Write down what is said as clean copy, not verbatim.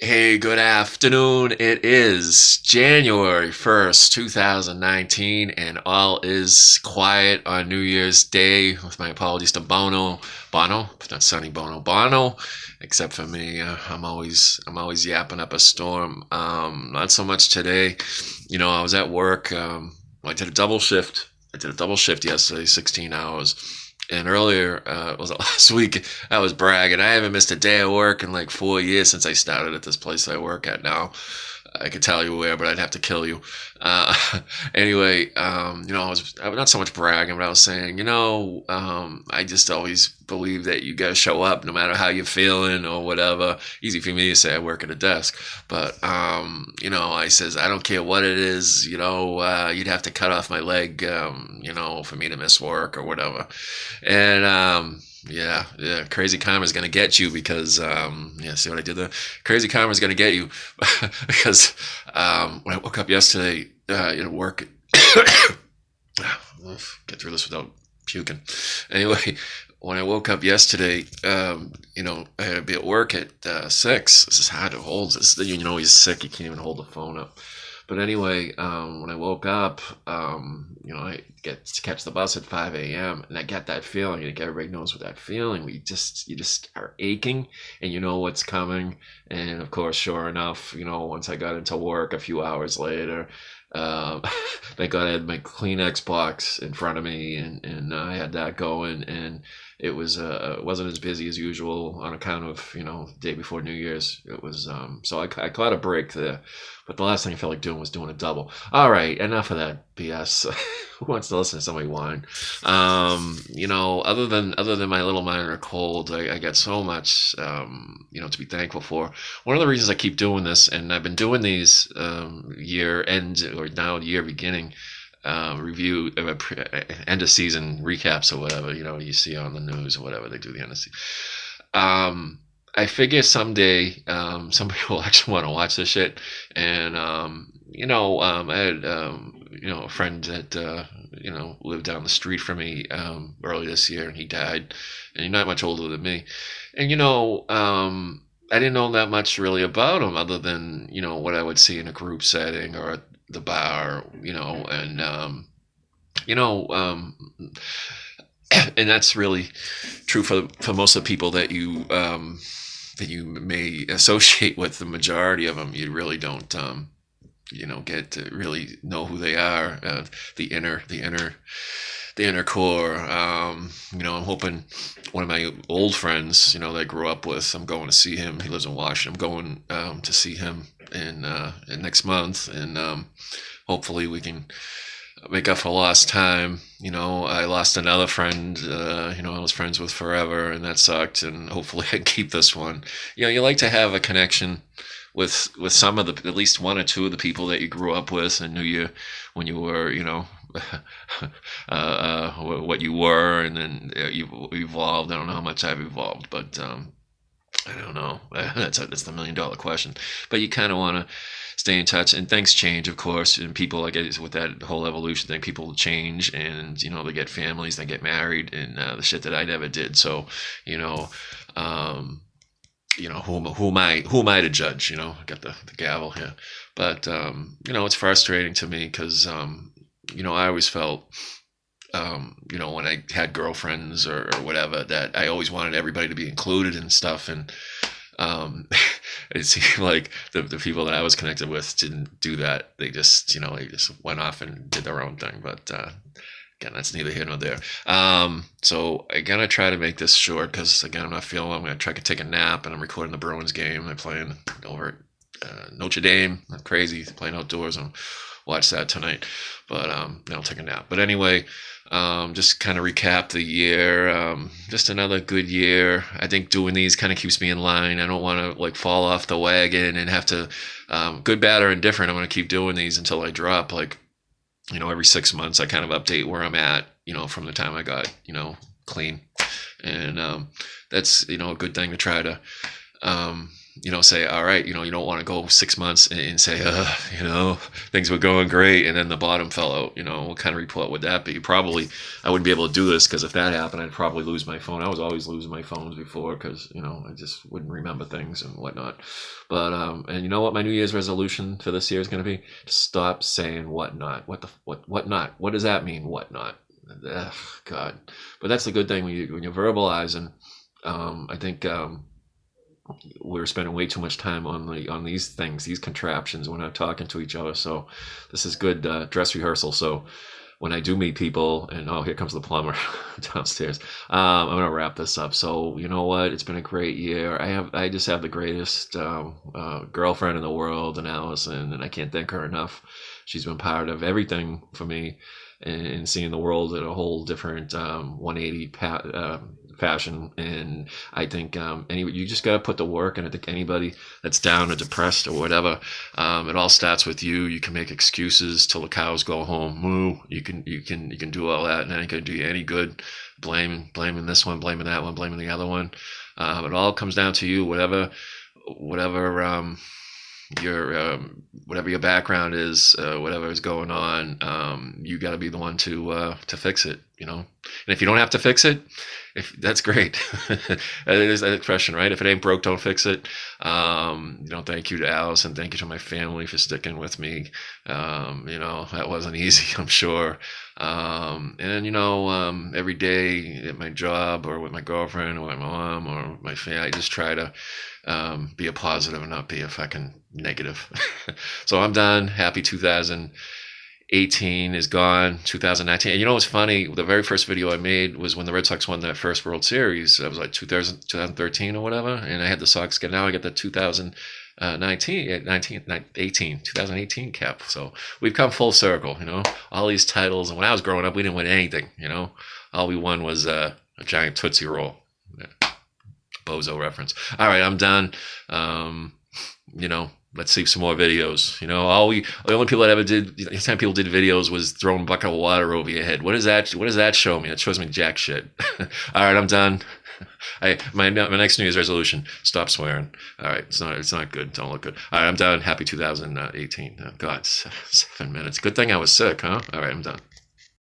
Hey, good afternoon. It is January 1st, 2019, and all is quiet on New Year's Day, with my apologies to Bono, not Sonny Bono, except for me. I'm always yapping up a storm. Not so much today. I was at work. I did a double shift. I did a double shift yesterday, 16 hours. And earlier, was it last week? I was bragging. I haven't missed a day of work in like 4 years since I started at this place I work at now. I could tell you where, but I'd have to kill you. Uh, anyway, I was not so much bragging, but I was saying, I just always believe that you gotta show up no matter how you're feeling or whatever. Easy for me to say I work at a desk, but I says I don't care what it is. You'd have to cut off my leg, for me to miss work or whatever. And yeah, crazy karma's gonna get you because yeah, see what I did there? Crazy karma's gonna get you because when I woke up yesterday, work. Get through this without puking. Anyway, when I woke up yesterday, I had to be at work at 6. This is hard to hold. He's sick. You can't even hold the phone up. But anyway, when I woke up, I get to catch the bus at 5 a.m. and I get that feeling. I think everybody knows what that feeling. You just are aching, and you know what's coming. And of course, sure enough, once I got into work a few hours later, um, thank God I had my Kleenex box in front of me, and I had that going, and it wasn't as busy as usual on account of day before New Year's. It was so I caught a break there, but the last thing I felt like doing was doing a double. All right, enough of that BS. Who wants to listen to somebody whine? Other than my little minor cold, I got so much to be thankful for. One of the reasons I keep doing this, and I've been doing these year end or now year beginning review end of season recaps or whatever you see on the news or whatever they do the end of season. I figure someday somebody will actually want to watch this shit, and I had a friend that lived down the street from me early this year, and he died, and he's not much older than me, and I didn't know that much really about him other than what I would see in a group setting or at the bar, and you know and that's really true for most of the people that you may associate with. The majority of them you really don't get to really know who they are, the inner core. I'm hoping one of my old friends, that I grew up with, I'm going to see him. He lives in Washington. I'm going to see him in next month, and hopefully we can make up for lost time. I lost another friend, I was friends with forever, and that sucked. And hopefully I can keep this one. You like to have a connection with some of at least one or two of the people that you grew up with and knew you when you were, what you were, and then you've evolved. I don't know how much I've evolved, but I don't know. That's the $1 million question. But you kind of want to stay in touch, and things change, of course, and people, I guess, with that whole evolution thing, people change, and they get families, they get married, and the shit that I never did. So, um, who am I to judge? I got the gavel here, but it's frustrating to me because I always felt when I had girlfriends or whatever, that I always wanted everybody to be included and stuff, and um, it seemed like the people that I was connected with didn't do that. They just went off and did their own thing. But again, that's neither here nor there. So I'm gonna try to make this short because again, I'm not feeling well. I'm gonna try to take a nap, and I'm recording the Bruins game. I'm playing over at Notre Dame. I'm crazy playing outdoors, and watch that tonight. But then I'll take a nap. But anyway, just kind of recap the year. Just another good year. I think doing these kind of keeps me in line. I don't want to like fall off the wagon and have to, good, bad, or indifferent. I'm going to keep doing these until I drop. Like, every 6 months, I kind of update where I'm at, from the time I got, clean. And that's, a good thing to try to, say, all right, you don't want to go 6 months and say, things were going great, and then the bottom fell out. What kind of report would that be? Probably, I wouldn't be able to do this, because if that happened, I'd probably lose my phone. I was always losing my phones before, because I just wouldn't remember things and whatnot. But and you know what my New Year's resolution for this year is going to be? To stop saying whatnot. What not? What does that mean? Whatnot? Ugh, God. But that's the good thing when you're verbalizing. I think. We're spending way too much time on these things, these contraptions. We're not talking to each other. So this is good dress rehearsal. So when I do meet people, and here comes the plumber downstairs, I'm gonna wrap this up. So you know what? It's been a great year. I just have the greatest girlfriend in the world, and Allison, and I can't thank her enough. She's been part of everything for me, and seeing the world at a whole different 180 fashion. And I think you just got to put the work. And I think anybody that's down or depressed or whatever, it all starts with you. You can make excuses till the cows go home. Moo. You can do all that, and that ain't gonna do you any good. Blaming this one, blaming that one, blaming the other one. It all comes down to you. Whatever your background is, whatever is going on, you got to be the one to fix it. And if you don't have to fix it, that's great. There's that expression, right? If it ain't broke, don't fix it. Thank you to Allison. Thank you to my family for sticking with me. That wasn't easy, I'm sure. Every day at my job, or with my girlfriend, or with my mom, or my family, I just try to be a positive and not be a fucking negative. So I'm done. Happy 2018 is gone. 2019. And what's funny? The very first video I made was when the Red Sox won that first World Series. That was like 2013 or whatever. And I had the Sox now I get the 2018 cap. So we've come full circle, all these titles. And when I was growing up, we didn't win anything, all we won was a giant Tootsie Roll. Bozo reference. All right, I'm done. Let's see some more videos. The only people that ever did, the time people did videos was throwing a bucket of water over your head. What does that show me? It shows me jack shit. All right, I'm done. My next New Year's resolution: stop swearing. All right, it's not good. Don't look good. All right, I'm done. Happy 2018. Oh, God, 7 minutes. Good thing I was sick, huh? All right, I'm done.